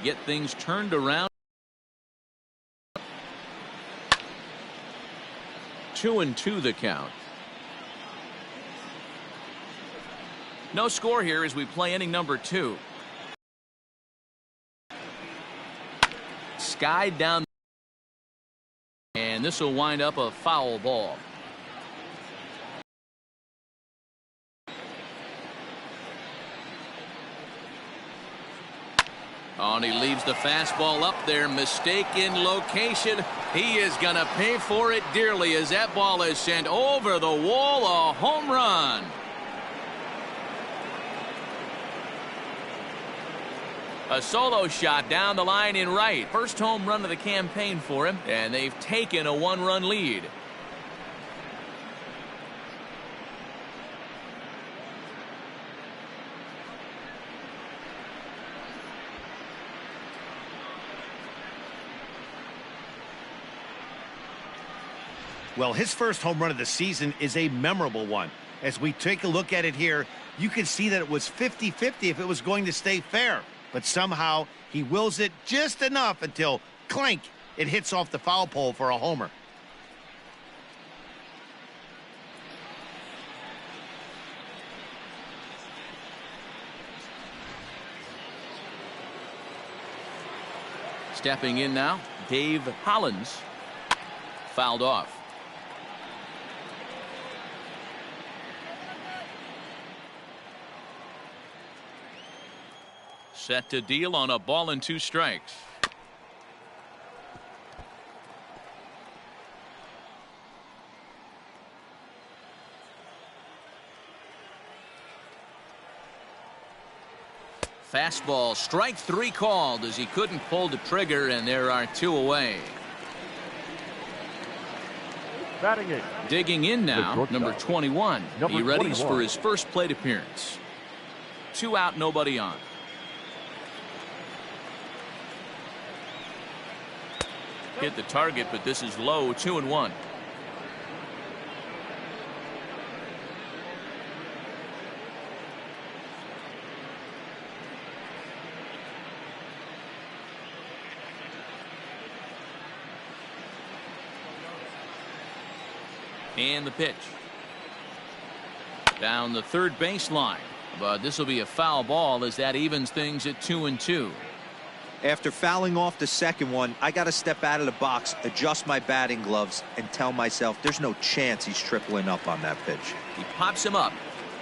Get things turned around. 2-2 the count. No score here as we play inning number 2. Skied down. And this will wind up a foul ball. Oh, and he leaves the fastball up there. Mistaken location. He is going to pay for it dearly as that ball is sent over the wall. A home run. A solo shot down the line in right. First home run of the campaign for him, and they've taken a 1-run lead. Well, his first home run of the season is a memorable one. As we take a look at it here, you can see that it was 50-50 if it was going to stay fair. But somehow he wills it just enough until, clank, it hits off the foul pole for a homer. Stepping in now, Dave Hollins. Fouled off. Set to deal on a ball and 2 strikes. Fastball, strike 3 called as he couldn't pull the trigger, and there are 2 away. Batting it. Digging in now, number 21. He readies 21. for his first plate appearance. 2 out, nobody on. Hit the target, but this is low. 2-1. And the pitch. Down the third baseline. But this will be a foul ball as that evens things at 2-2. After fouling off the second one, I got to step out of the box, adjust my batting gloves, and tell myself there's no chance he's tripling up on that pitch. He pops him up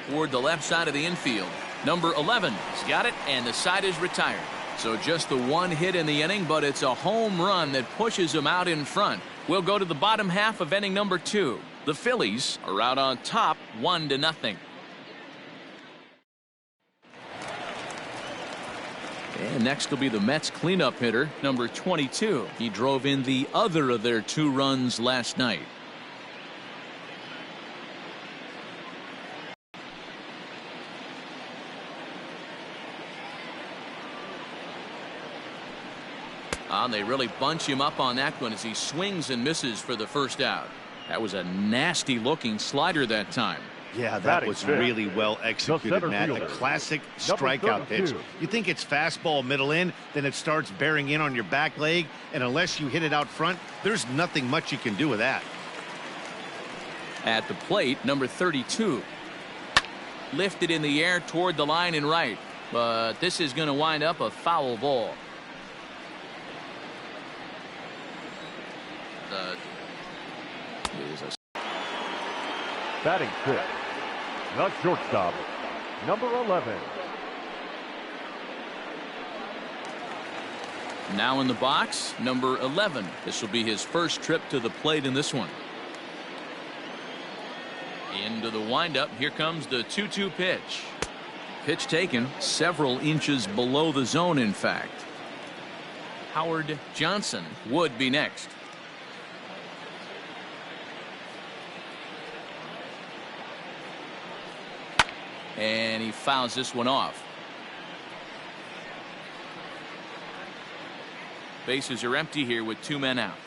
toward the left side of the infield. Number 11 has got it, and the side is retired. So just the 1 hit in the inning, but it's a home run that pushes him out in front. We'll go to the bottom half of inning number 2. The Phillies are out on top 1-0. And next will be the Mets cleanup hitter, number 22. He drove in the other of their 2 runs last night. They really bunch him up on that one as he swings and misses for the first out. That was a nasty looking slider that time. Yeah, that was really well executed, Matt. A classic strikeout pitch. You think it's fastball middle in, then it starts bearing in on your back leg, and unless you hit it out front, there's nothing much you can do with that. At the plate, number 32. Lifted in the air toward the line and right, but this is going to wind up a foul ball. Batting 5th. The shortstop, number 11. Now in the box, number 11. This will be his first trip to the plate in this one. Into the windup. Here comes the 2-2 pitch. Pitch taken several inches below the zone, in fact. Howard Johnson would be next. And he fouls this one off. Bases are empty here with 2 men out.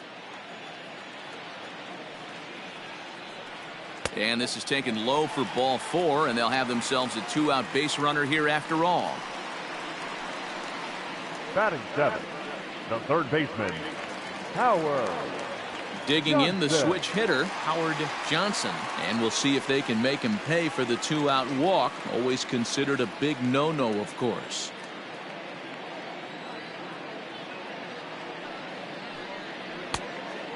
And this is taken low for ball 4, and they'll have themselves a 2-out base runner here after all. Batting seventh, the third baseman, Howard Digging in the Johnson. switch hitter, Howard Johnson. And we'll see if they can make him pay for the 2-out walk. Always considered a big no-no, of course.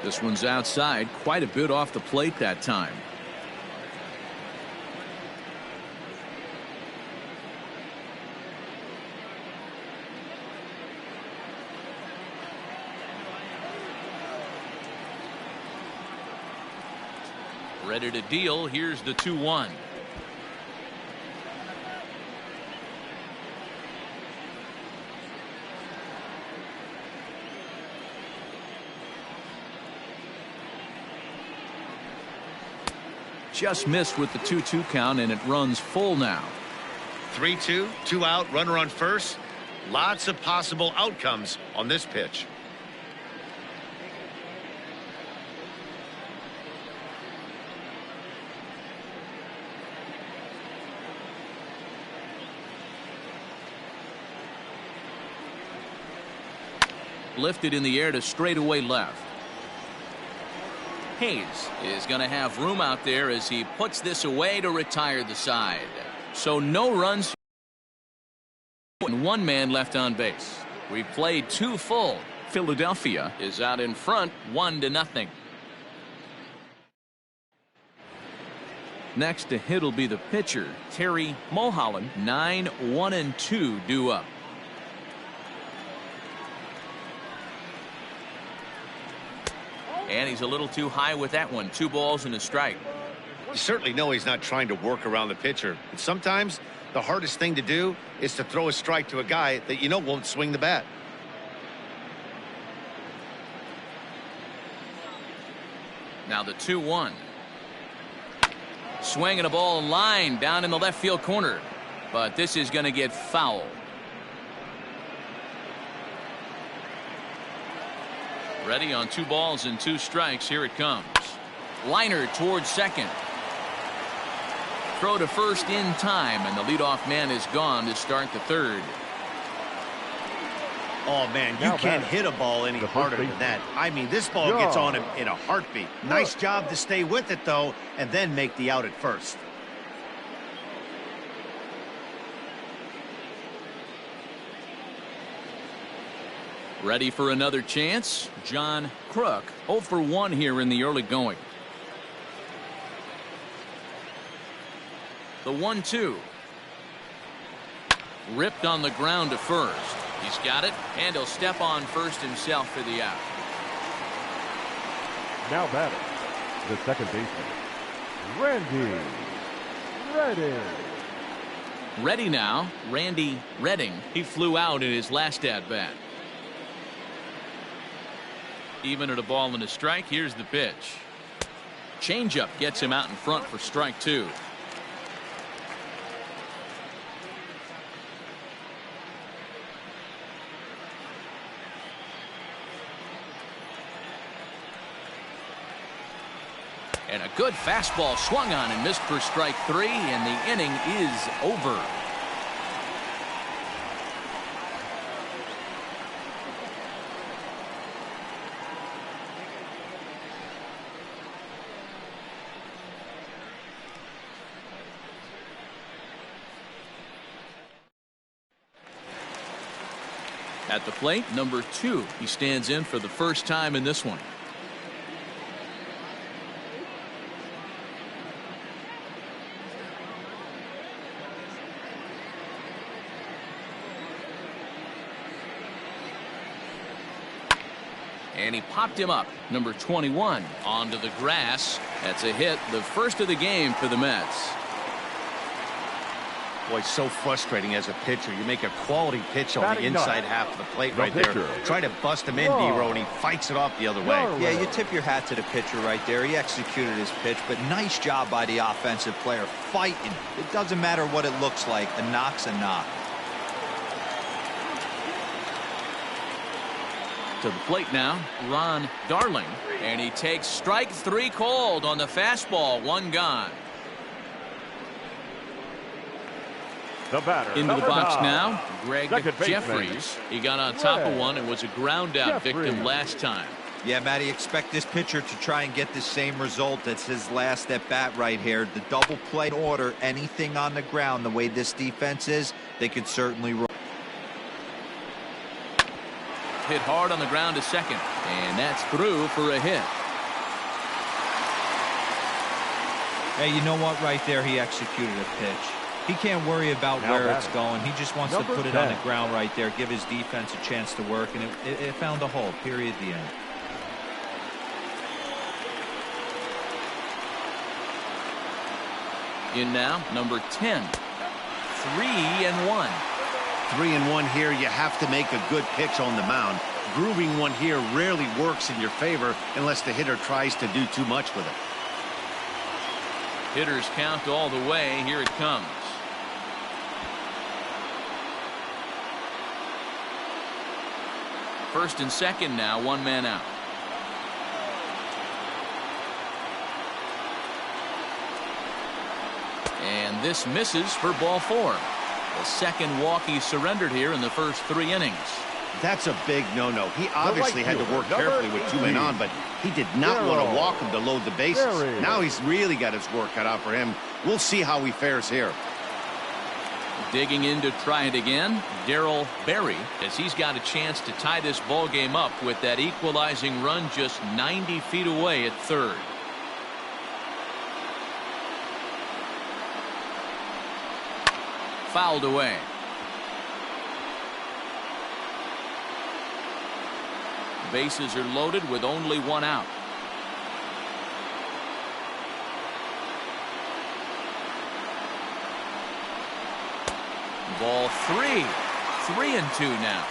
This one's outside, quite a bit off the plate that time. Ready to deal. Here's the 2-1. Just missed with the 2-2 count, and it runs full now. 3-2, 2 out, runner on first. Lots of possible outcomes on this pitch. Lifted in the air to straightaway left. Hayes is going to have room out there as he puts this away to retire the side. So no runs and 1 man left on base. We played 2 full. Philadelphia is out in front 1-0. Next to hit will be the pitcher, Terry Mulholland. 9-1-2 due up. And he's a little too high with that one. 2 balls and a strike. You certainly know he's not trying to work around the pitcher. But sometimes the hardest thing to do is to throw a strike to a guy that you know won't swing the bat. Now the 2-1. Swinging a ball in line down in the left field corner. But this is going to get foul. Ready on 2 balls and 2 strikes. Here it comes. Liner towards second. Throw to first in time, and the leadoff man is gone to start the third. Oh, man, you can't hit a ball any harder than that. I mean, this ball gets on him in a heartbeat. Nice job to stay with it, though, and then make the out at first. Ready for another chance? John Kruk, 0 for 1 here in the early going. The 1-2. Ripped on the ground to first. He's got it, and he'll step on first himself for the out. Now batting, the second baseman, Randy Redding. Ready now, Randy Redding. He flew out in his last at-bat. Even at a ball and a strike, here's the pitch. Changeup gets him out in front for strike 2. And a good fastball swung on and missed for strike 3, and the inning is over. At the plate, number 2. He stands in for the first time in this one. And he popped him up. Number 21 onto the grass. That's a hit, the first of the game for the Mets. Boy, so frustrating as a pitcher. You make a quality pitch on the Batting inside ninth, half of the plate the right there. pitcher. Try to bust him in, D-Row, and he fights it off the other way. Yeah, you tip your hat to the pitcher right there. He executed his pitch, but nice job by the offensive player fighting. It doesn't matter what it looks like. A knock's a knock. To the plate now, Ron Darling. And he takes strike 3 called on the fastball. 1 gone. The batter, Into the number box 9. now, Greg Second baseman, Jeffries. He got on top of one and was a ground out victim Jeffries. last time. Yeah, Matty, expect this pitcher to try and get the same result. That's his last at bat right here. The double play order, anything on the ground, the way this defense is, they could certainly roll. Hit hard on the ground to second, and that's through for a hit. Hey, you know what? Right there, he executed a pitch. He can't worry about Now where batting. it's going. He just wants to Number put it on the 10. ground right there, give his defense a chance to work, and it found a hole, period, the end. In now, number 10. 3-1. 3-1 here. You have to make a good pitch on the mound. Grooving one here rarely works in your favor unless the hitter tries to do too much with it. Hitters count all the way. Here it comes. First and second now, one man out. And this misses for ball 4. The second walk he surrendered here in the first 3 innings. That's a big no-no. He obviously had to work carefully with 2 men on, but he did not want to walk him to load the bases. Now he's really got his work cut out for him. We'll see how he fares here. Digging in to try it again, Darryl Berry, as he's got a chance to tie this ball game up with that equalizing run just 90 feet away at third. Fouled away. Bases are loaded with only 1 out. Ball 3. 3-2 now.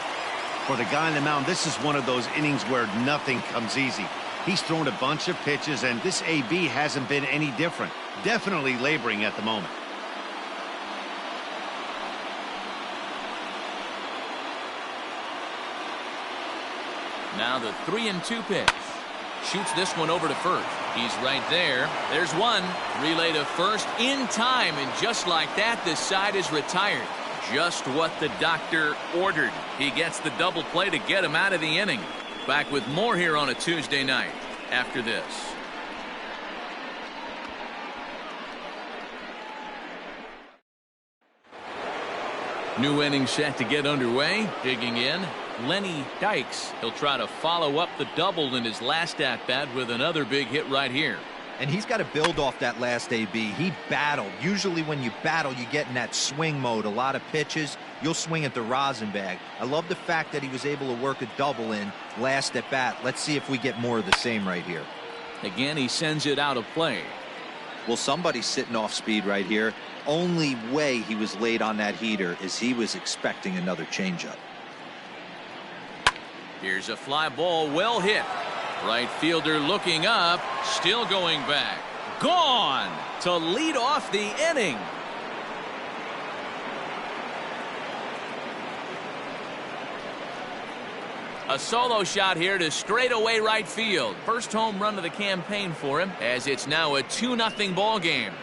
For the guy on the mound, this is one of those innings where nothing comes easy. He's thrown a bunch of pitches, and this AB hasn't been any different. Definitely laboring at the moment. Now the 3-2 pitch. Shoots this one over to first. He's right there. There's one. Relay to first in time, and just like that, this side is retired. Just what the doctor ordered. He gets the double play to get him out of the inning. Back with more here on a Tuesday night after this. New inning set to get underway. Digging in, Lenny Dykes. He'll try to follow up the double in his last at-bat with another big hit right here. And he's got to build off that last AB. He battled. Usually when you battle, you get in that swing mode. A lot of pitches, you'll swing at the rosin bag. I love the fact that he was able to work a double in last at bat. Let's see if we get more of the same right here. Again, he sends it out of play. Well, somebody's sitting off speed right here. Only way he was late on that heater is he was expecting another changeup. Here's a fly ball, well hit. Right fielder looking up, still going back. Gone to lead off the inning. A solo shot here to straightaway right field. First home run of the campaign for him, as it's now a 2-0 ball game.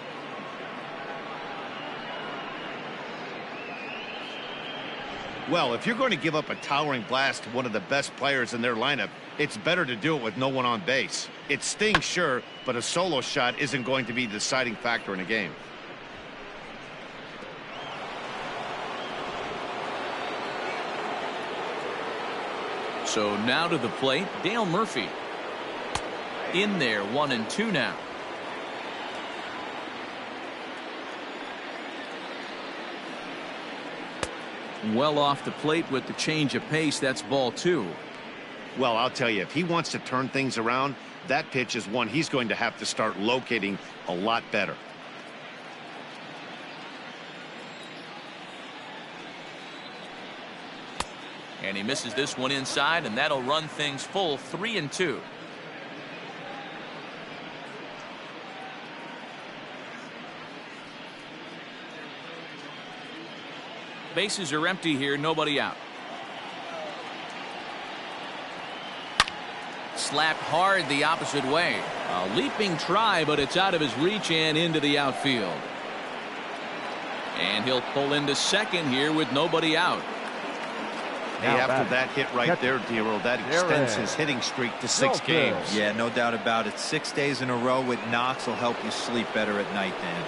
Well, if you're going to give up a towering blast to one of the best players in their lineup, it's better to do it with no one on base. It stings, sure, but a solo shot isn't going to be the deciding factor in a game. So now to the plate, Dale Murphy. In there, 1-2 now. Well off the plate with the change of pace. That's ball 2. Well, I'll tell you, if he wants to turn things around, that pitch is one he's going to have to start locating a lot better. And he misses this one inside, and that'll run things full 3-2. Bases are empty here, nobody out. Slapped hard the opposite way. A leaping try, but it's out of his reach and into the outfield. And he'll pull into second here with nobody out. Hey, after that hit right there, D-Roll, that extends his hitting streak to 6 games. Yeah, no doubt about it. 6 days in a row with knocks will help you sleep better at night, Dan.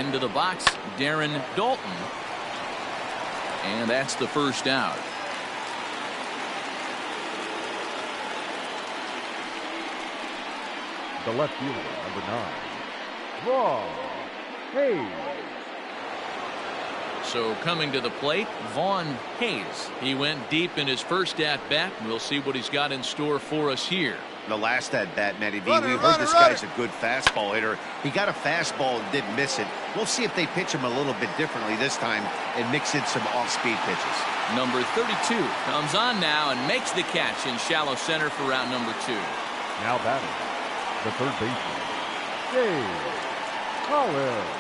Into the box, Darren Daulton. And that's the first out. The left fielder, number 9, Vaughn Hayes. So coming to the plate, Vaughn Hayes. He went deep in his first at-bat. We'll see what he's got in store for us here. The last at-bat, Matty V, we heard this guy's a good fastball hitter. He got a fastball and didn't miss it. We'll see if they pitch him a little bit differently this time and mix in some off-speed pitches. Number 32 comes on now and makes the catch in shallow center for route number 2. Now batting, the third baseman, Dave Hollins.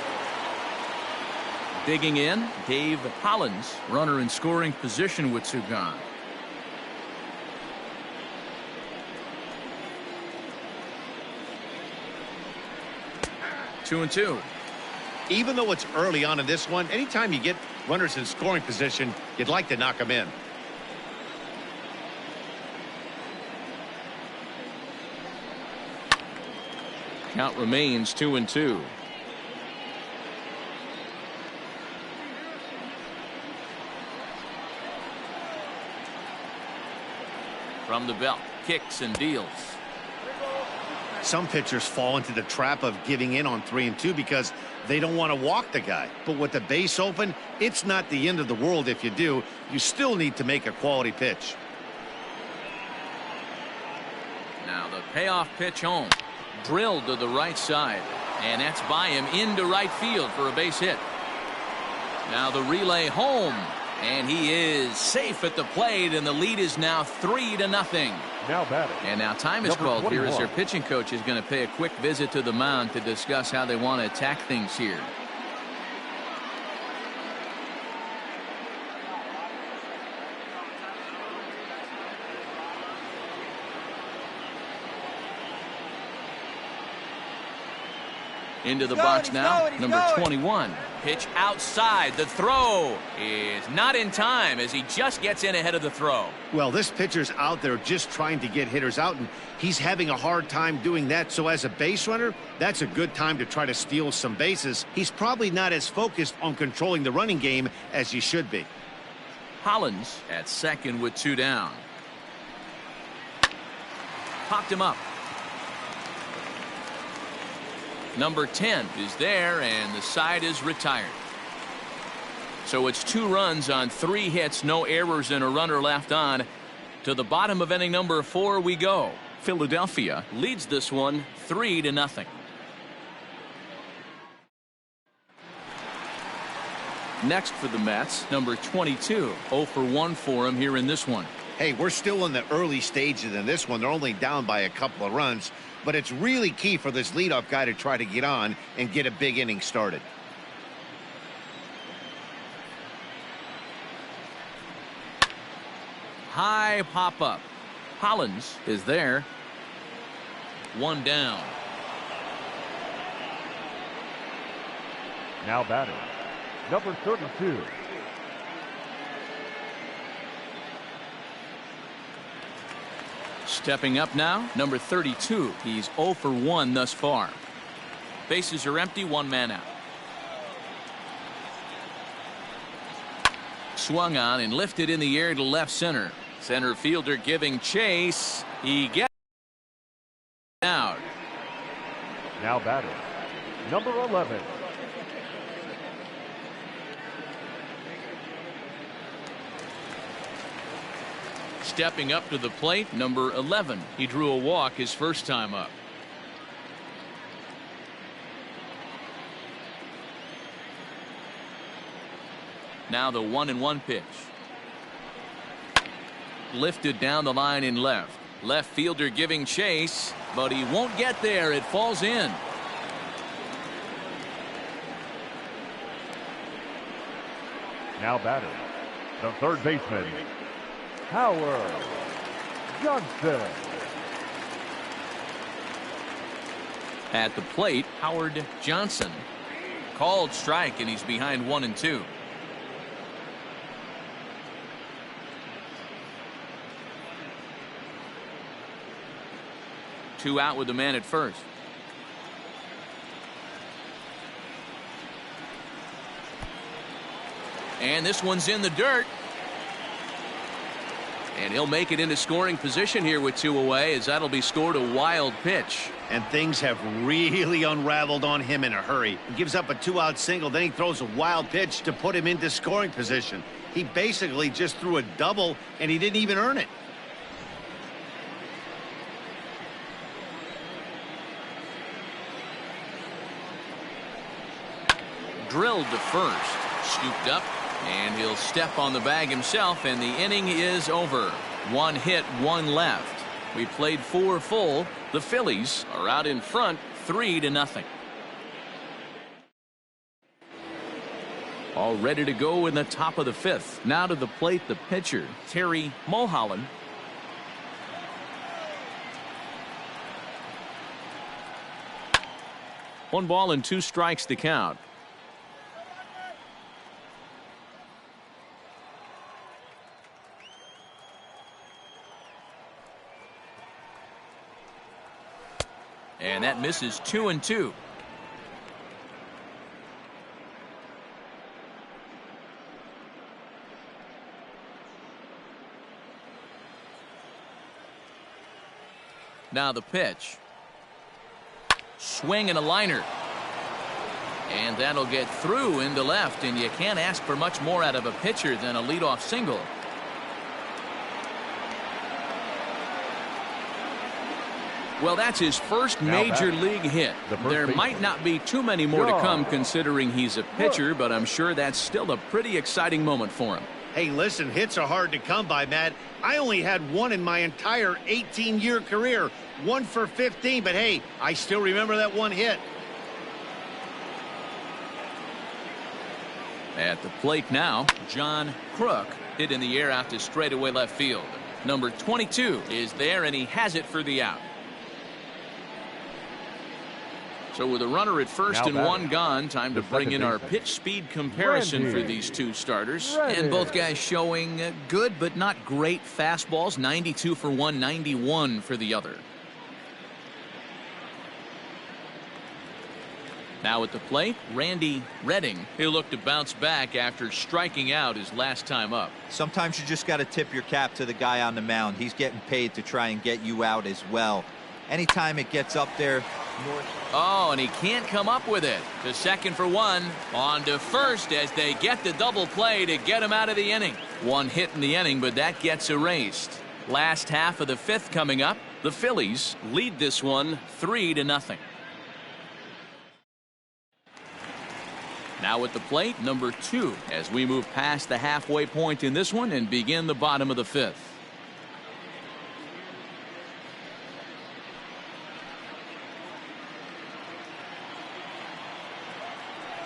Digging in, Dave Hollins, runner in scoring position with 2 gone. Two and two. Even though it's early on in this one, anytime you get runners in scoring position, you'd like to knock them in. Count remains 2 and 2. From the belt, kicks and deals. Some pitchers fall into the trap of giving in on 3 and 2 because they don't want to walk the guy. But with the base open, it's not the end of the world if you do. You still need to make a quality pitch. Now the payoff pitch home. Drilled to the right side. And that's by him into right field for a base hit. Now the relay home. And he is safe at the plate, and the lead is now 3-0. Now batting. And now time is called 21. here as their pitching coach is going to pay a quick visit to the mound to discuss how they want to attack things here. Into the box now, number 21. Pitch outside. The throw is not in time as he just gets in ahead of the throw. Well, this pitcher's out there just trying to get hitters out, and he's having a hard time doing that. So as a base runner, that's a good time to try to steal some bases. He's probably not as focused on controlling the running game as he should be. Hollins at second with 2 down. Popped him up. Number 10 is there, and the side is retired. So it's 2 runs on 3 hits, no errors, and a runner left on. To the bottom of inning number 4 we go. Philadelphia leads this one 3-0. Next for the Mets, number 22. 0 for 1 for him here in this one. Hey, we're still in the early stages in this one. They're only down by a couple of runs, but it's really key for this leadoff guy to try to get on and get a big inning started. High pop up. Hollins is there. 1 down. Now batting, number 32. Stepping up now, number 32. He's 0 for 1 thus far. Bases are empty, 1 man out. Swung on and lifted in the air to left center. Center fielder giving chase. He gets out. Now batting, number 11. Stepping up to the plate, number 11. He drew a walk his first time up. Now the 1-1 pitch. Lifted down the line in left. Left fielder giving chase, but he won't get there. It falls in. Now batting, the third baseman, Howard Johnson. At the plate, Howard Johnson. Called strike, and he's behind 1-2. Two out with the man at first. And this one's in the dirt. And he'll make it into scoring position here with 2 away, as that'll be scored a wild pitch. And things have really unraveled on him in a hurry. He gives up a 2-out single, then he throws a wild pitch to put him into scoring position. He basically just threw a double, and he didn't even earn it. Drilled to first. Scooped up. And he'll step on the bag himself, and the inning is over. 1 hit, 1 left. We played 4 full. The Phillies are out in front 3-0. All ready to go in the top of the 5th. Now to the plate, the pitcher, Terry Mulholland. One ball and 2 strikes to count. And that misses 2-2. Now the pitch. Swing and a liner. And that'll get through into left, and you can't ask for much more out of a pitcher than a leadoff single. Well, that's his first major league hit. There might not be too many more to come, considering he's a pitcher, but I'm sure that's still a pretty exciting moment for him. Hey, listen, hits are hard to come by, Matt. I only had 1 in my entire 18-year career. 1 for 15, but hey, I still remember that 1 hit. At the plate now, John Kruk hit in the air out to straightaway left field. Number 22 is there, and he has it for the out. So with a runner at first and 1 gone, time to bring in our pitch speed comparison for these 2 starters. And both guys showing good but not great fastballs. 92 for one, 91 for the other. Now at the plate, Randy Redding. He'll look to bounce back after striking out his last time up. Sometimes you just got to tip your cap to the guy on the mound. He's getting paid to try and get you out as well. Anytime it gets up there. Oh, and he can't come up with it. To second for 1. On to first as they get the double play to get him out of the inning. 1 hit in the inning, but that gets erased. Last half of the 5th coming up. The Phillies lead this one 3-0. Now at the plate, number 2, as we move past the halfway point in this one and begin the bottom of the 5th.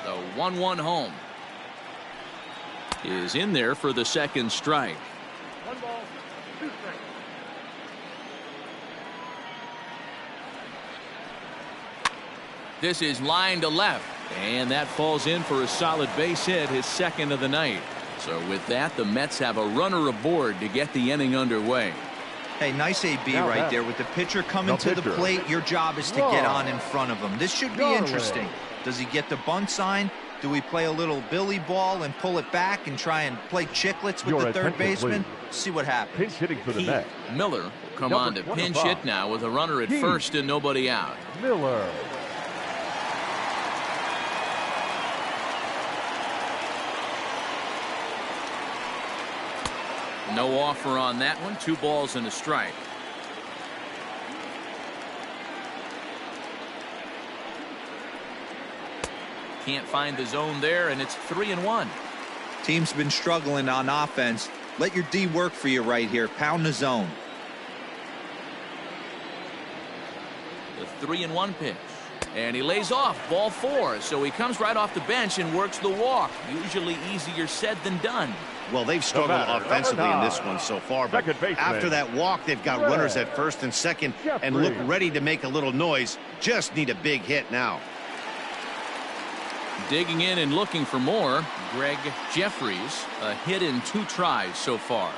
The 1-1 home is in there for the second strike. 1 ball, 2 strikes. This is line to left, and that falls in for a solid base hit, his second of the night. So with that, the Mets have a runner aboard to get the inning underway. Hey, nice AB right there. With the pitcher coming to the plate, your job is to get on in front of him. This should be interesting. Does he get the bunt sign? Do we play a little billy ball and pull it back and try and play chicklets with the third baseman? See what happens. Pinch hitting for the Mets. Miller will come on to pinch hit now with a runner at first and nobody out. Miller. No offer on that one. 2 balls and a strike. Can't find the zone there, and it's 3-1. Team's been struggling on offense. Let your D work for you right here. Pound the zone. The 3-1 pitch. And he lays off ball 4. So he comes right off the bench and works the walk. Usually easier said than done. Well, they've struggled offensively in this one so far, but after that walk, they've got runners at first and second and look ready to make a little noise. Just need a big hit now. Digging in and looking for more, Greg Jeffries, a hit in 2 tries so far.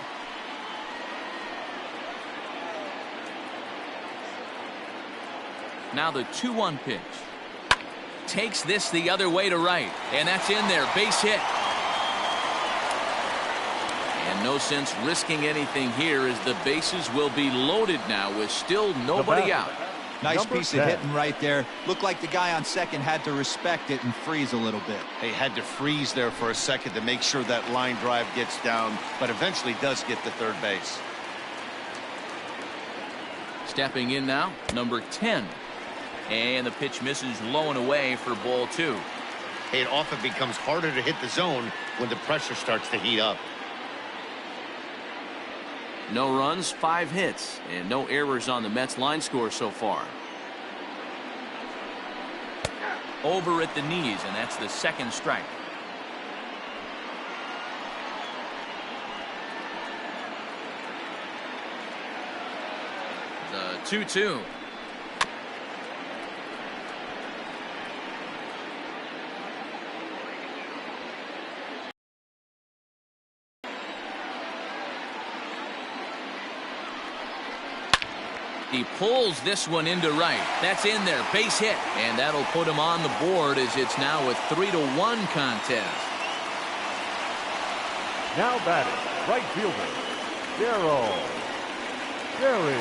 Now the 2-1 pitch. Takes this the other way to right, and that's in there. Base hit. And no sense risking anything here as the bases will be loaded now with still nobody out. Nice Number piece 10. of hitting right there. Looked like the guy on second had to respect it and freeze a little bit. They had to freeze there for a second to make sure that line drive gets down, but eventually does get to third base. Stepping in now, number 10. And the pitch misses low and away for ball 2. It often becomes harder to hit the zone when the pressure starts to heat up. No runs, 5 hits, and no errors on the Mets line score so far. Over at the knees, and that's the 2nd strike. The 2-2. He pulls this one into right. That's in there. Base hit. And that'll put him on the board as it's now a 3-1 contest. Now batting, right fielder, Darryl Cherry.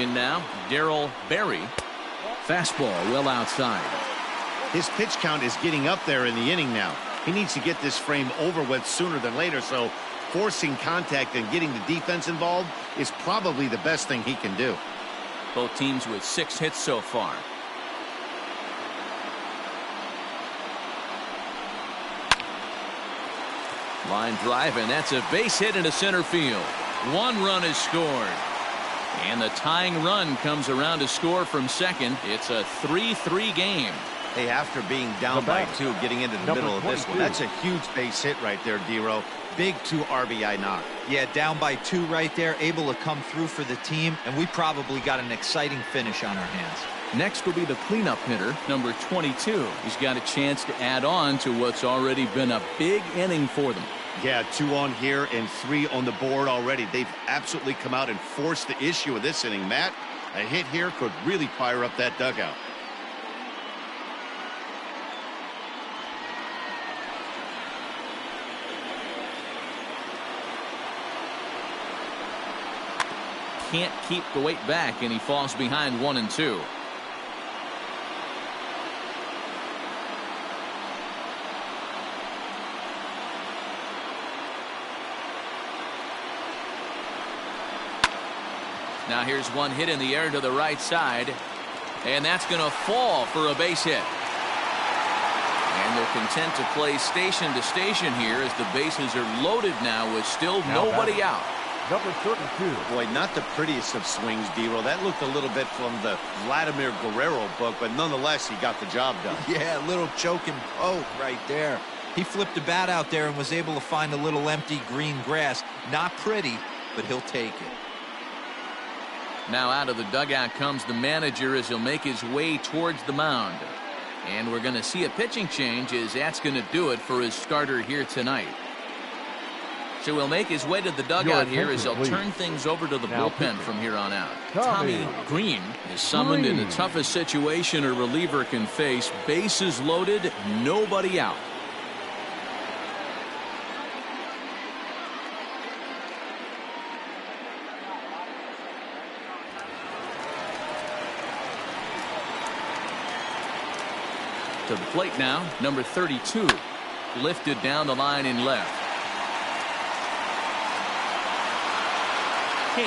In now, Darryl Berry. Fastball well outside. His pitch count is getting up there in the inning now. He needs to get this frame over with sooner than later, so forcing contact and getting the defense involved is probably the best thing he can do. Both teams with 6 hits so far. Line drive, and that's a base hit into center field. 1 run is scored. And the tying run comes around to score from second. It's a 3-3 game. Hey, after being down by 2, getting into the middle of this one, that's a huge base hit right there, Dero. Big 2 RBI knock. Yeah, down by 2 right there, able to come through for the team, and we probably got an exciting finish on our hands. Next will be the cleanup hitter, number 22. He's got a chance to add on to what's already been a big inning for them. Yeah, 2 on here and 3 on the board already. They've absolutely come out and forced the issue of this inning. Matt, a hit here could really fire up that dugout. Can't keep the weight back, and he falls behind 1-2. Now here's one hit in the air to the right side, and that's going to fall for a base hit. And they're content to play station to station here as the bases are loaded now with still nobody out. Number 32. Boy, not the prettiest of swings, Dero. That looked a little bit from the Vladimir Guerrero book, but nonetheless, he got the job done. Yeah, a little choking poke right there. He flipped the bat out there and was able to find a little empty green grass. Not pretty, but he'll take it. Now out of the dugout comes the manager as he'll make his way towards the mound. And we're going to see a pitching change as that's going to do it for his starter here tonight. So he'll make his way to the dugout here as he'll turn things over to the bullpen from here on out. Tommy Green is summoned in the toughest situation a reliever can face. Bases loaded, nobody out. To the plate now, number 32. Lifted down the line in left. Hayes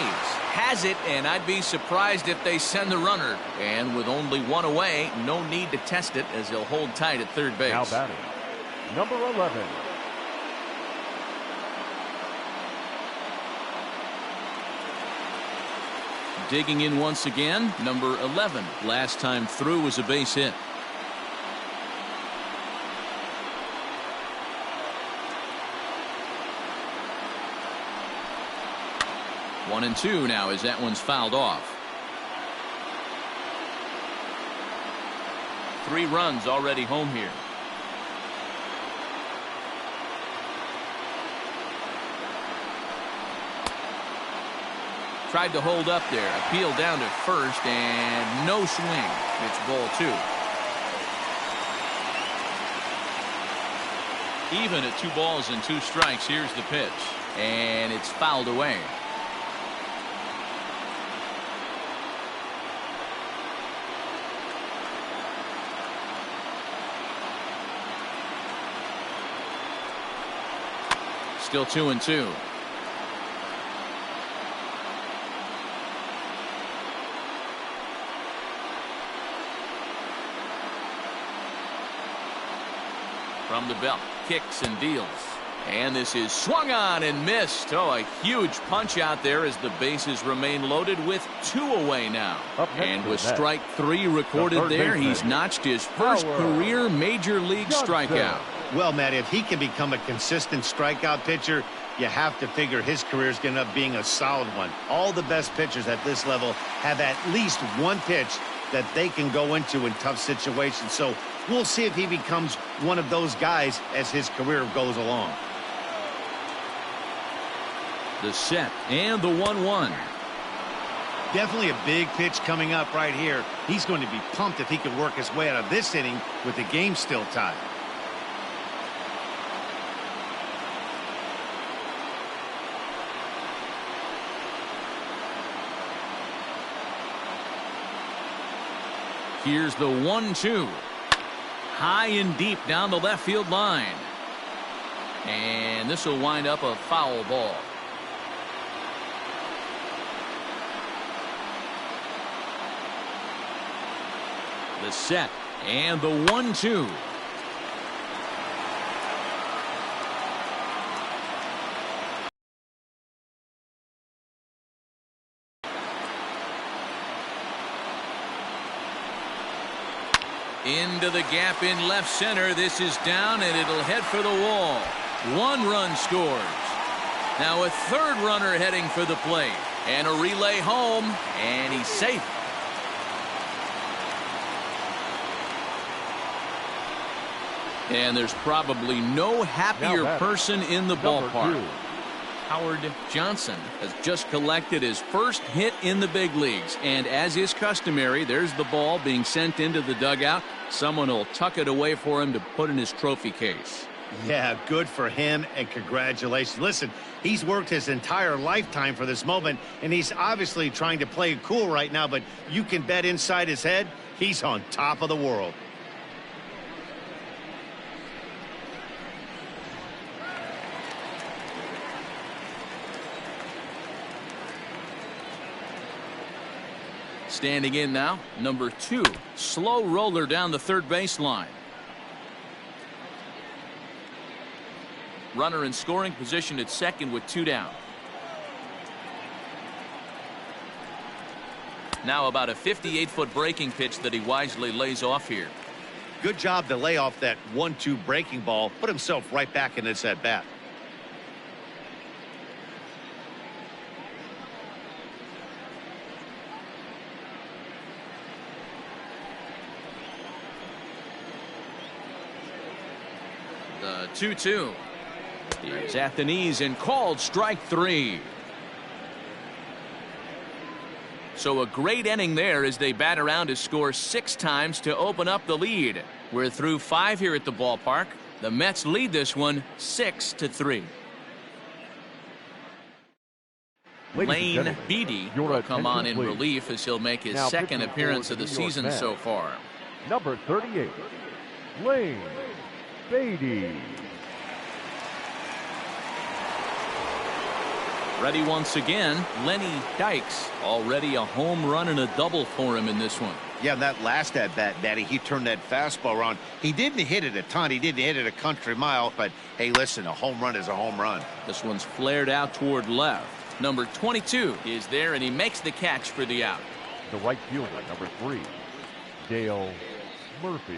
has it, and I'd be surprised if they send the runner. And with only 1 away, no need to test it as he'll hold tight at third base. Now batting, number 11. Digging in once again, number 11. Last time through was a base hit. One and two now as that one's fouled off. 3 runs already home here. Tried to hold up there. Appeal down to first, and no swing. It's ball 2. Even at 2 balls and 2 strikes. Here's the pitch, and it's fouled away. Still 2-2. From the belt, kicks and deals. And this is swung on and missed. Oh, a huge punch out there as the bases remain loaded with 2 away now. And with strike 3 recorded there, he's notched his first career major league strikeout. Well, Matt, if he can become a consistent strikeout pitcher, you have to figure his career is going to end up being a solid one. All the best pitchers at this level have at least one pitch that they can go into in tough situations. So we'll see if he becomes one of those guys as his career goes along. The set and the 1-1. Definitely a big pitch coming up right here. He's going to be pumped if he can work his way out of this inning with the game still tied. Here's the 1-2. High and deep down the left field line. And this will wind up a foul ball. The set and the 1-2. Into the gap in left center. This is down, and it'll head for the wall. 1 run scores. Now a 3rd runner heading for the plate. And a relay home, and he's safe. And there's probably no happier person in the ballpark. Howard Johnson has just collected his first hit in the big leagues. And as is customary, there's the ball being sent into the dugout. Someone will tuck it away for him to put in his trophy case. Yeah, good for him, and congratulations. Listen, he's worked his entire lifetime for this moment, and he's obviously trying to play it cool right now, but you can bet inside his head, he's on top of the world. Standing in now, number 2. Slow roller down the third baseline. Runner in scoring position at second with 2 down. Now about a 58-foot breaking pitch that he wisely lays off here. Good job to lay off that 1-2 breaking ball. Put himself right back in this at bat. The 2-2. Here's at the knees and called strike 3. So a great inning there as they bat around to score 6 times to open up the lead. We're through 5 here at the ballpark. The Mets lead this one 6-3. Lane Beatty will come on in relief as he'll make his second appearance of the season so far. Number 38, Lane Beatty. Ready once again, Lenny Dykes. Already a home run and a double for him in this one. Yeah, that last at bat, Daddy, he turned that fastball around. He didn't hit it a ton. He didn't hit it a country mile. But, hey, listen, a home run is a home run. This one's flared out toward left. Number 22 is there, and he makes the catch for the out. The right fielder, number 3, Dale Murphy.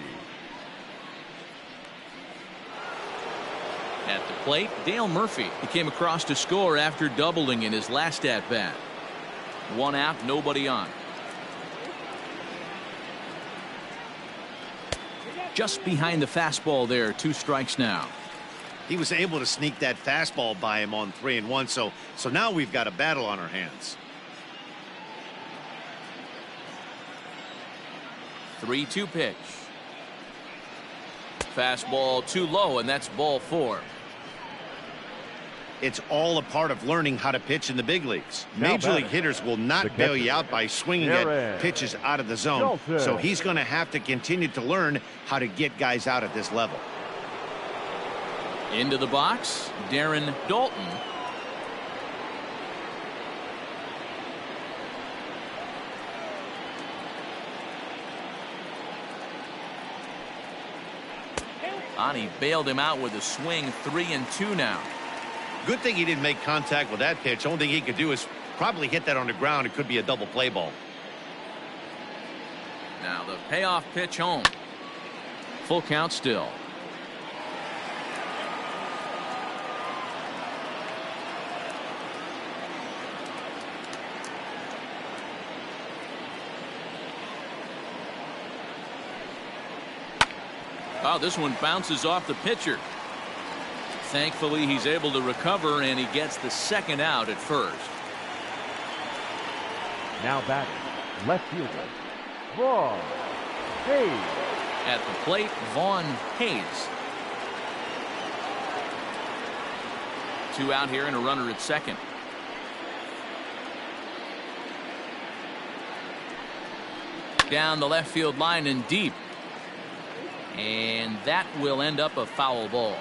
At the plate, Dale Murphy. He came across to score after doubling in his last at-bat. 1 out, nobody on. just behind the fastball there. 2 strikes now. He was able to sneak that fastball by him on 3-1. So now we've got a battle on our hands. 3-2 pitch. Fastball too low, and that's ball 4. It's all a part of learning how to pitch in the big leagues. Major league hitters will not bail you out by swinging at pitches out of the zone. So he's going to have to continue to learn how to get guys out at this level. Into the box, Darren Daulton. He bailed him out with a swing. 3-2 now. Good thing he didn't make contact with that pitch. Only thing he could do is probably hit that on the ground. It could be a double play ball. Now the payoff pitch home. Full count still. Oh, this one bounces off the pitcher. Thankfully, he's able to recover, and he gets the second out at first. Now batting, left fielder, Vaughn Hayes. At the plate, Vaughn Hayes. 2 out here and a runner at second. Down the left field line and deep. And that will end up a foul ball.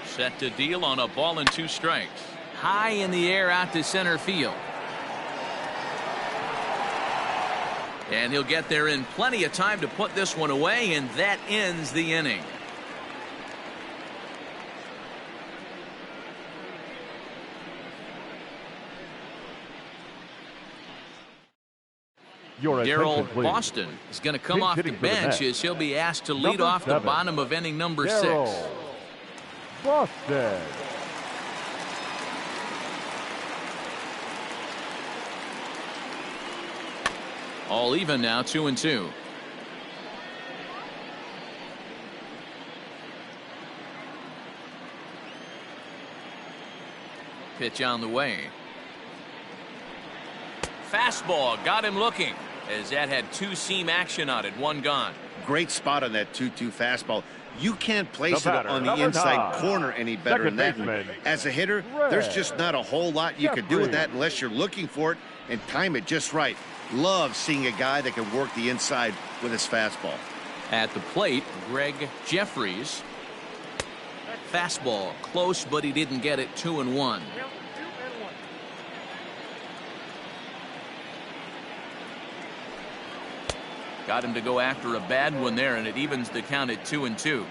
Set to deal on a ball and 2 strikes. High in the air out to center field. And he'll get there in plenty of time to put this one away, and that ends the inning. Darryl Boston is going to come off the bench as he'll be asked to lead off the bottom of inning number 6. Boston. All even now, 2-2. Pitch on the way. Fastball got him looking, as that had 2-seam action on it. 1 gone. Great spot on that 2-2 fastball. You can't place it on the inside corner any better than that. As a hitter, there's just not a whole lot you could do with that unless you're looking for it and time it just right. Love seeing a guy that can work the inside with his fastball. At the plate, Greg Jeffries. Fastball close, but he didn't get it. 2-1. Got him to go after a bad one there, and it evens the count at 2-2.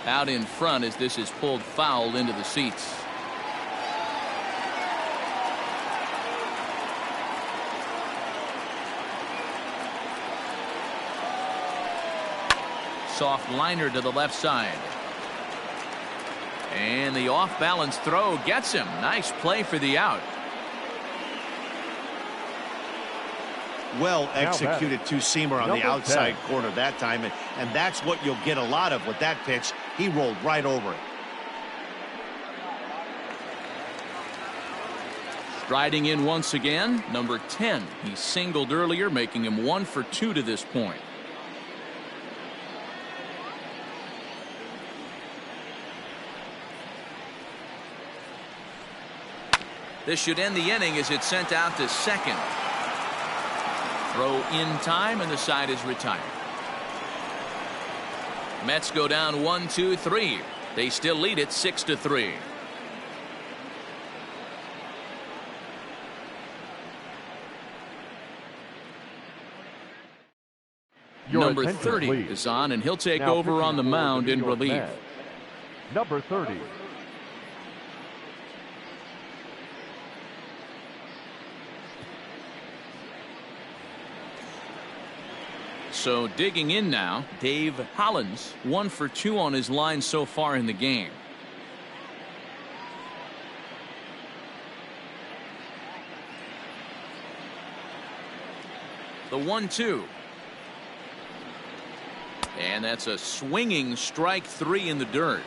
Out in front as this is pulled foul into the seats. Soft liner to the left side. And the off-balance throw gets him. Nice play for the out. Well executed 2-seamer on the outside corner that time, and that's what you'll get a lot of with that pitch. He rolled right over it. Striding in once again, number 10. He singled earlier, making him 1 for 2 to this point. This should end the inning as it's sent out to second. Throw in time, and the side is retired. Mets go down 1-2-3. They still lead it 6-3. Number 30 is on, and he'll take over on the mound in relief. Number 30. So digging in now, Dave Hollins, 1 for 2 on his line so far in the game. The 1-2. And that's a swinging strike 3 in the dirt.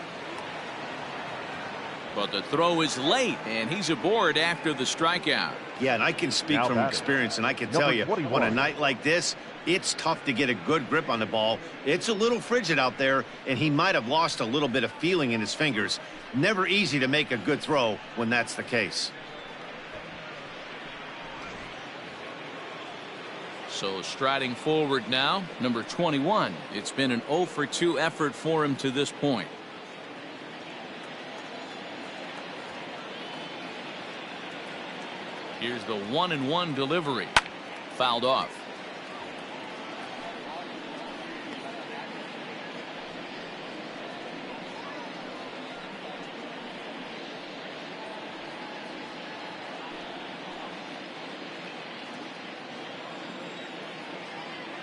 But the throw is late, and he's aboard after the strikeout. Yeah, and I can speak from experience, and I can tell you, on a night like this, it's tough to get a good grip on the ball. It's a little frigid out there, and he might have lost a little bit of feeling in his fingers. Never easy to make a good throw when that's the case. So striding forward now, number 21. It's been an 0 for 2 effort for him to this point. Here's the 1-1 delivery. Fouled off.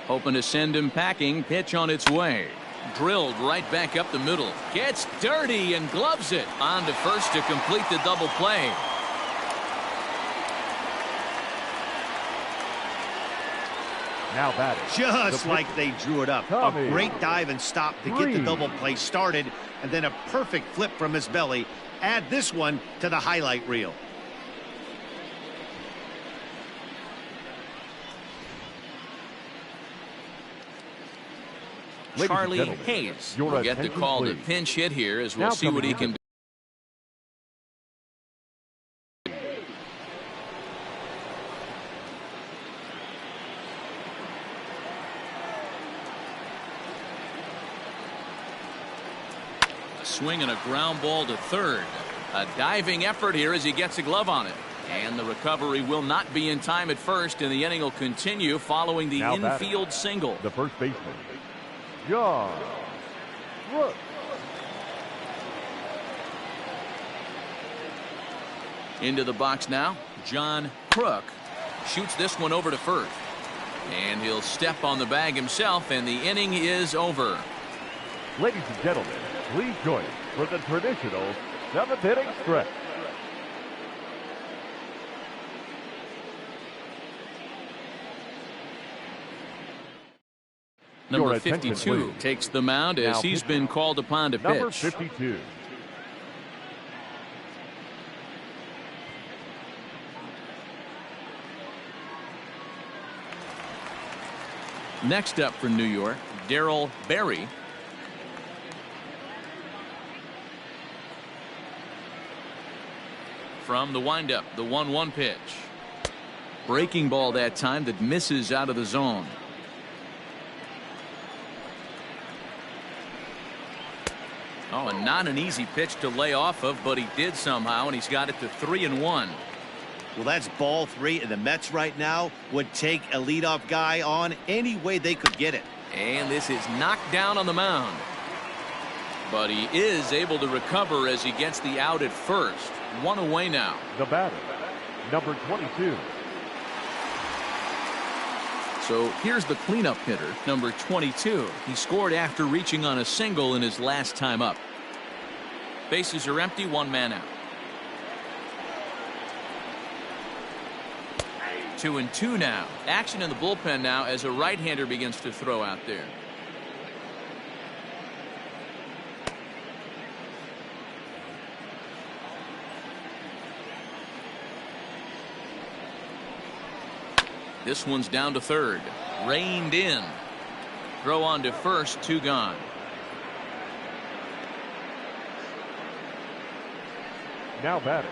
Hoping to send him packing. Pitch on its way. Drilled right back up the middle. Gets dirty and gloves it. On to first to complete the double play. Now batting. Just like they drew it up. A great dive and stop to get the double play started, and then a perfect flip from his belly. Add this one to the highlight reel. Charlie Hayes will get the call to pinch hit here as we'll see what he can do. A swing and a ground ball to third. A diving effort here as he gets a glove on it. And the recovery will not be in time at first, and the inning will continue following the infield single. The first baseman, John Kruk. Into the box now, John Kruk shoots this one over to first. And he'll step on the bag himself, and the inning is over. Ladies and gentlemen, please join us for the traditional 7th inning stretch. Number 52 takes the mound as he's been called upon to pitch. Number 52. Next up for New York, Darryl Berry. From the windup, the 1-1 pitch. Breaking ball that time that misses out of the zone. Oh, and not an easy pitch to lay off of, but he did somehow, and he's got it to 3-1. Well, that's ball 3, and the Mets right now would take a leadoff guy on any way they could get it. And this is knocked down on the mound. But he is able to recover as he gets the out at first. 1 away now. The batter, number 22. So here's the cleanup hitter, number 22. He scored after reaching on a single in his last time up. Bases are empty, 1 man out. 2-2 now. Action in the bullpen now as a right-hander begins to throw out there. This one's down to third. Reined in. Throw on to first, 2 gone. Now batting,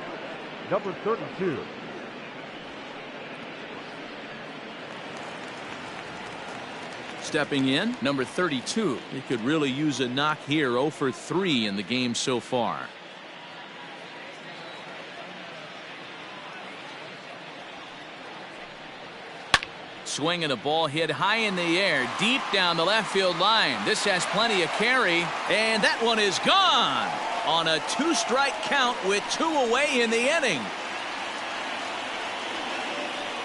number 32. Stepping in, number 32. He could really use a knock here. 0 for 3 in the game so far. Swing and a ball hit high in the air, deep down the left field line. This has plenty of carry, and that one is gone on a 2-strike count with 2 away in the inning.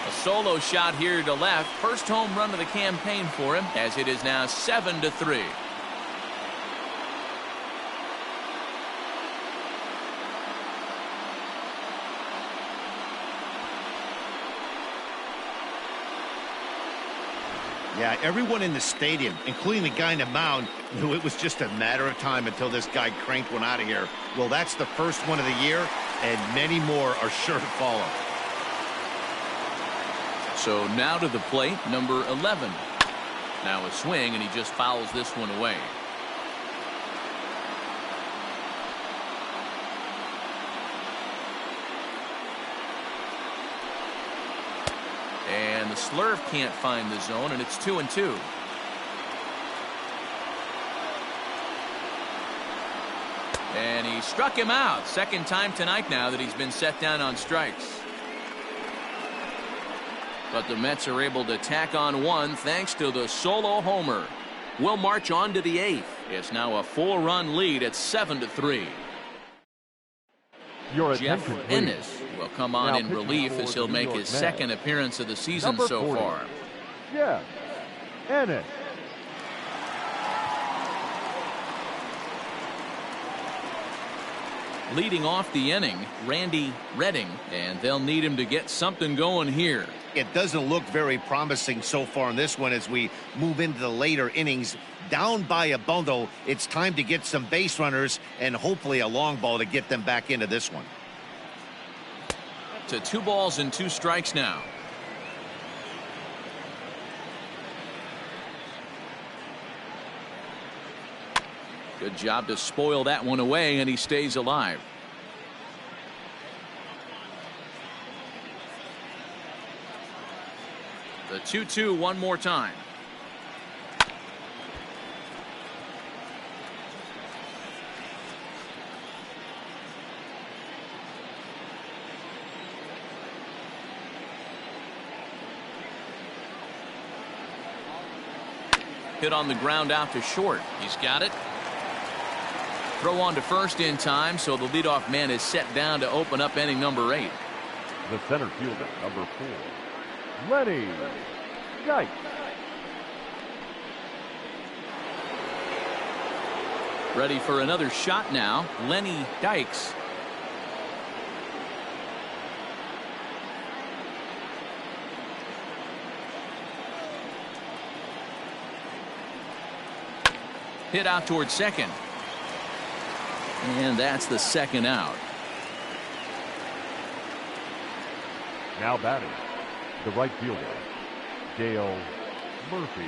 A solo shot here to left. First home run of the campaign for him, as it is now 7-3. Yeah, everyone in the stadium, including the guy in the mound, knew it was just a matter of time until this guy cranked one out of here. Well, that's the first one of the year, and many more are sure to follow. So now to the plate, number 11. Now a swing, and he just fouls this one away. And the slurve can't find the zone, and it's 2-2. And he struck him out. Second time tonight now that he's been set down on strikes. But the Mets are able to tack on one thanks to the solo homer. We'll march on to the 8th. It's now a 4-run lead at 7-3. Jeff Ennis will come on in relief as he'll make his second appearance of the season so far. Jeff Ennis. Leading off the inning, Randy Redding, and they'll need him to get something going here. It doesn't look very promising so far in this one as we move into the later innings. Down by a bundle, it's time to get some base runners and hopefully a long ball to get them back into this one. To 2 balls and 2 strikes now. Good job to spoil that one away, and he stays alive. The 2-2 one more time. Hit on the ground out to short. He's got it. Throw on to first in time, so the leadoff man is set down to open up inning number 8. The center fielder, number 4, Lenny Dykes. Ready for another shot now, Lenny Dykes. Hit out towards second. And that's the second out. Now batting, the right fielder, Dale Murphy.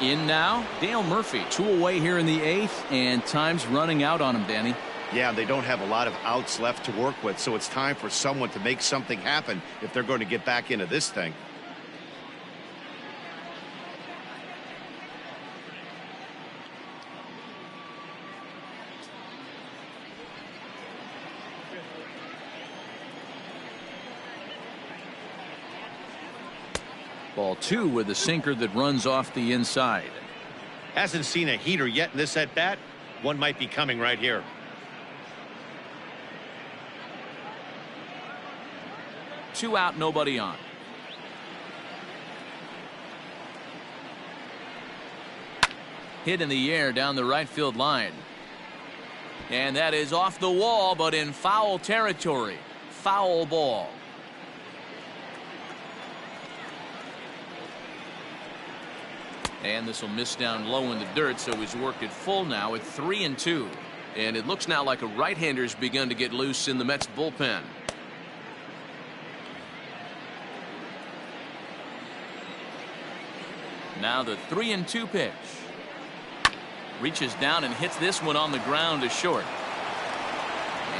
In now, Dale Murphy. 2 away here in the 8th, and time's running out on him, Danny. Yeah, they don't have a lot of outs left to work with, so it's time for someone to make something happen if they're going to get back into this thing. Ball 2 with a sinker that runs off the inside. Hasn't seen a heater yet in this at bat. One might be coming right here. Two out, nobody on. Hit in the air down the right field line. And that is off the wall, but in foul territory. Foul ball. And this will miss down low in the dirt, so he's worked it full now at 3-2. And it looks now like a right-hander's begun to get loose in the Mets bullpen. Now the 3-2 pitch. Reaches down and hits this one on the ground to short.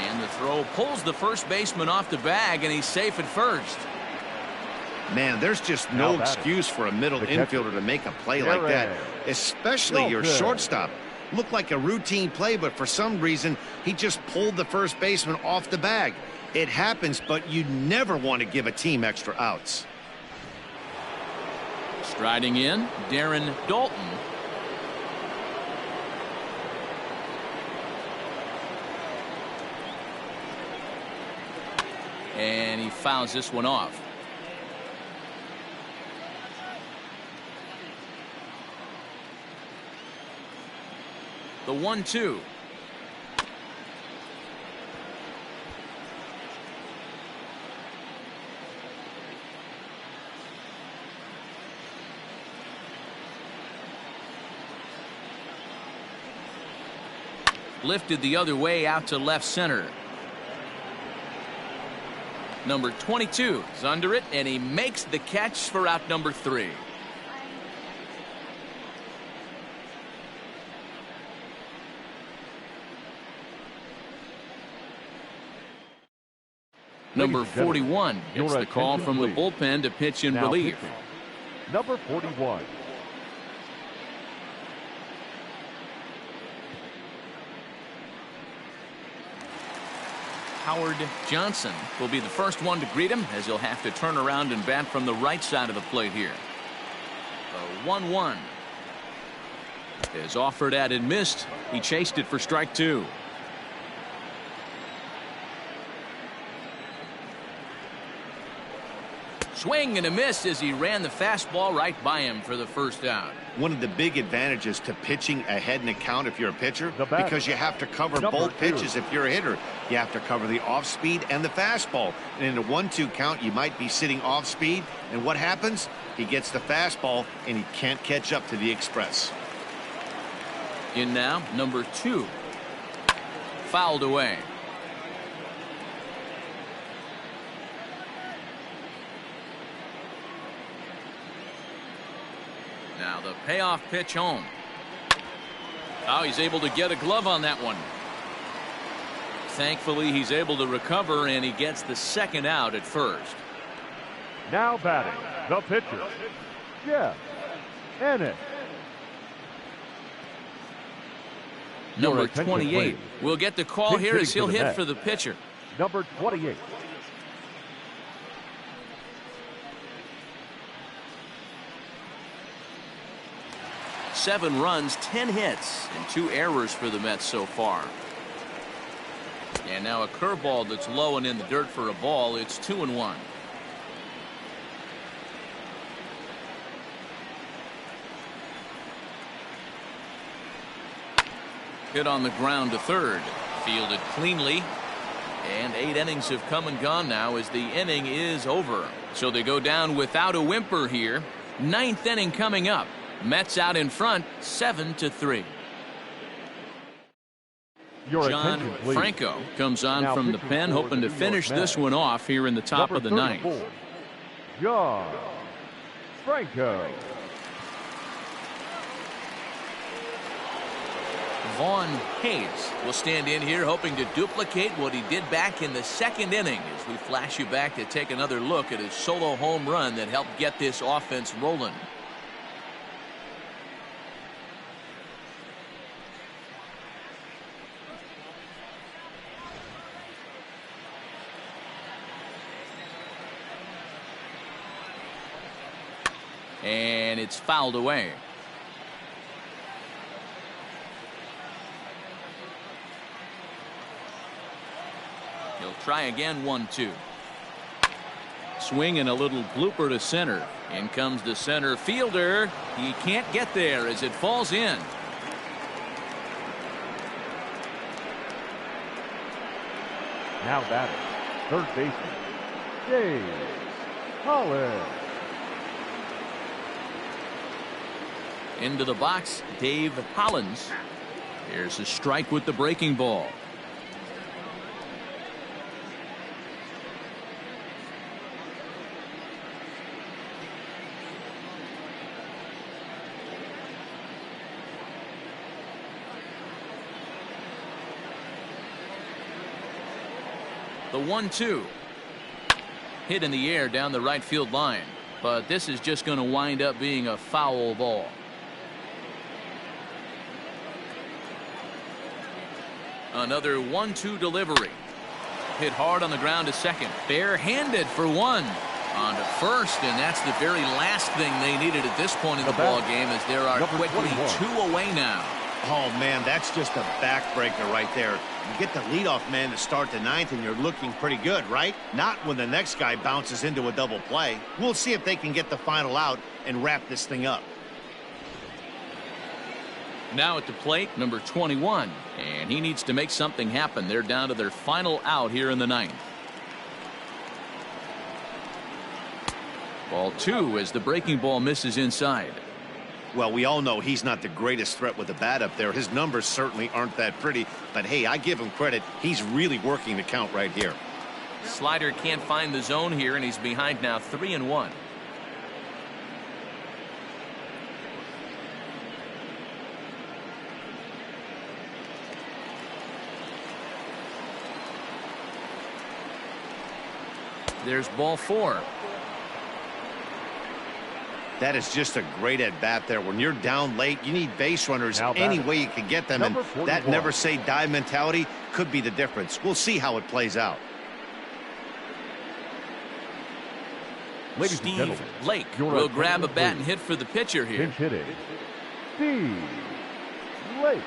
And the throw pulls the first baseman off the bag, and he's safe at first. Man, there's just no excuse for a middle infielder to make a play like that, especially your shortstop. Looked like a routine play, but for some reason, he just pulled the first baseman off the bag. It happens, but you never want to give a team extra outs. Striding in, Darren Dalton. And he fouls this one off. The 1-2. lifted the other way out to left center. Number 22 is under it, and he makes the catch for out number 3. Number 41 gets the call from the bullpen to pitch in relief. Number 41. Howard Johnson will be the first one to greet him, as he'll have to turn around and bat from the right side of the plate here. The 1-1 is offered at and missed. He chased it for strike 2. Swing and a miss as he ran the fastball right by him for the first out. One of the big advantages to pitching ahead in the count if you're a pitcher, because you have to cover both pitches. If you're a hitter, you have to cover the off speed and the fastball. And in a 1-2 count, you might be sitting off speed. And what happens? He gets the fastball and he can't catch up to the express. In now, number 2. Fouled away. Now the payoff pitch home. Oh, he's able to get a glove on that one. Thankfully, he's able to recover, and he gets the second out at first. Now batting, the pitcher, Jeff Ennis. Number 28 will get the call here as he'll hit for the pitcher. Number 28. 7 runs, 10 hits, and 2 errors for the Mets so far. And now a curveball that's low and in the dirt for a ball. It's 2-1. Hit on the ground to third. Fielded cleanly. And 8 innings have come and gone now as the inning is over. So they go down without a whimper here. 9th inning coming up. Mets out in front, 7-3. John Franco comes on from the pen, hoping to finish this one off here in the top of the 9th. John Franco. Vaughn Hayes will stand in here hoping to duplicate what he did back in the 2nd inning, as we flash you back to take another look at his solo home run that helped get this offense rolling. And it's fouled away. He'll try again. 1-2. Swing and a little blooper to center. In comes the center fielder. He can't get there as it falls in. Now batting, third baseman, Dave Hollins. Into the box, Dave Hollins. Here's a strike with the breaking ball. The 1-2. Hit in the air down the right field line. But this is just going to wind up being a foul ball. Another 1-2 delivery. Hit hard on the ground to second. Barehanded for 1. On to first, and that's the very last thing they needed at this point in the ball game, as there are quickly 2 away now. Oh, man, that's just a backbreaker right there. You get the leadoff man to start the 9th, and you're looking pretty good, right? Not when the next guy bounces into a double play. We'll see if they can get the final out and wrap this thing up. Now at the plate, number 21, and he needs to make something happen. They're down to their final out here in the 9th. Ball 2 as the breaking ball misses inside. Well, we all know he's not the greatest threat with the bat up there. His numbers certainly aren't that pretty. But, hey, I give him credit. He's really working the count right here. Slider can't find the zone here, and he's behind now 3-1. There's ball 4. That is just a great at-bat there. When you're down late, you need base runners any way you can get them. And that never-say-die mentality could be the difference. We'll see how it plays out. Ladies and Steve gentlemen, Lake will grab a bat and hit for the pitcher here. Pinch hitting, Steve Lake.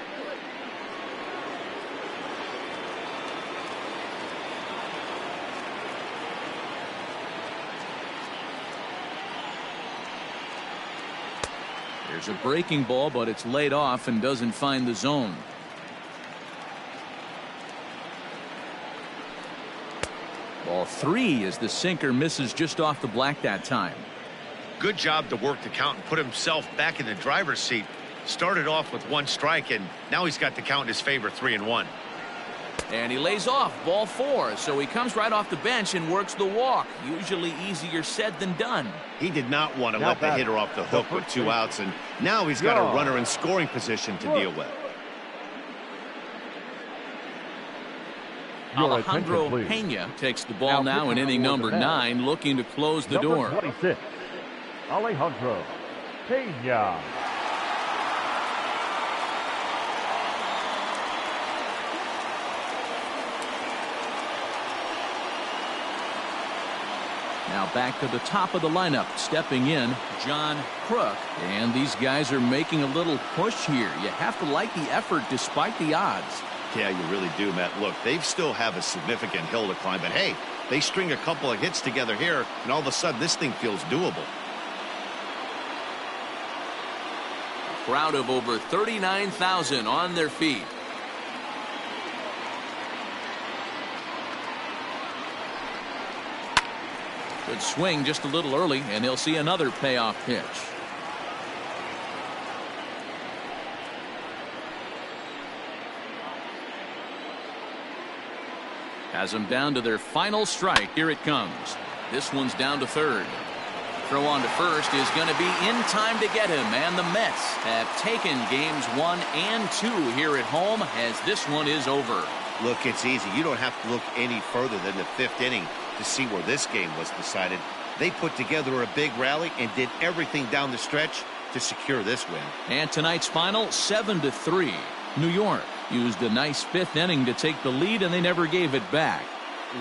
There's a breaking ball, but it's laid off and doesn't find the zone. Ball 3 as the sinker misses just off the black that time. Good job to work the count and put himself back in the driver's seat. Started off with 1 strike, and now he's got the count in his favor, 3-1. And he lays off ball 4, so he comes right off the bench and works the walk. Usually easier said than done. He did not want to let the hitter off the hook with 2 outs, and now he's got a runner in scoring position to deal with. Alejandro Pena takes the ball now in inning number 9, looking to close the door. 26, Alejandro Pena. Now back to the top of the lineup, stepping in, John Kruk. And these guys are making a little push here. You have to like the effort despite the odds. Yeah, you really do, Matt. Look, they still have a significant hill to climb, but hey, they string a couple of hits together here, and all of a sudden this thing feels doable. A crowd of over 39,000 on their feet. Good swing just a little early, and he'll see another payoff pitch. Has them down to their final strike. Here it comes. This one's down to third. Throw on to first is going to be in time to get him, and the Mets have taken games 1 and 2 here at home as this one is over. Look, it's easy. You don't have to look any further than the 5th inning to see where this game was decided. They put together a big rally and did everything down the stretch to secure this win. And tonight's final, 7-3. New York used a nice 5th inning to take the lead, and they never gave it back.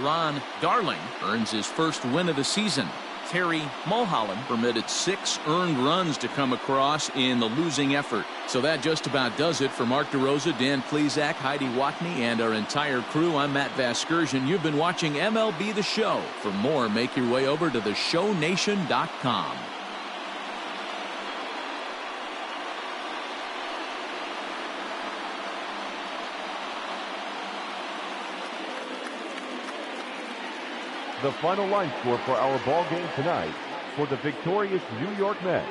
Ron Darling earns his first win of the season. Terry Mulholland permitted 6 earned runs to come across in the losing effort. So that just about does it for Mark DeRosa, Dan Plesac, Heidi Watney, and our entire crew. I'm Matt Vasgersian. You've been watching MLB The Show. For more, make your way over to theshownation.com. The final line score for our ball game tonight: for the victorious New York Mets,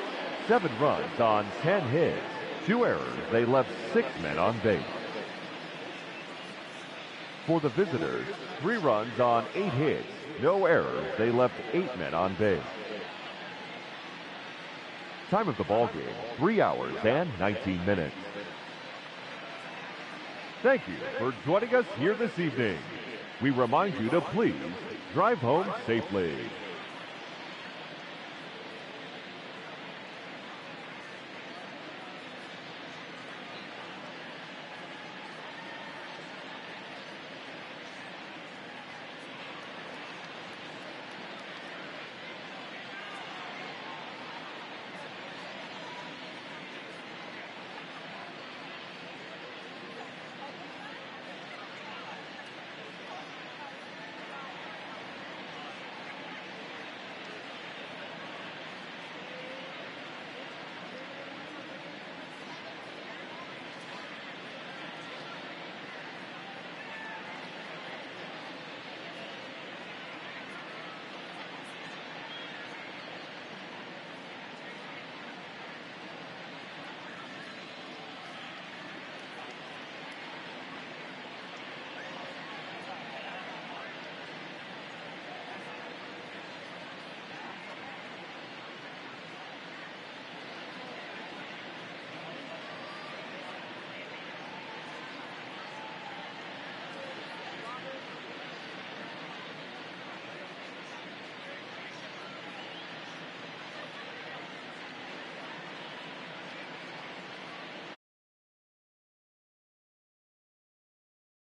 7 runs on 10 hits, 2 errors. They left 6 men on base. For the visitors, 3 runs on 8 hits, no errors. They left 8 men on base. Time of the ball game: 3 hours and 19 minutes. Thank you for joining us here this evening. We remind you to please drive home safely.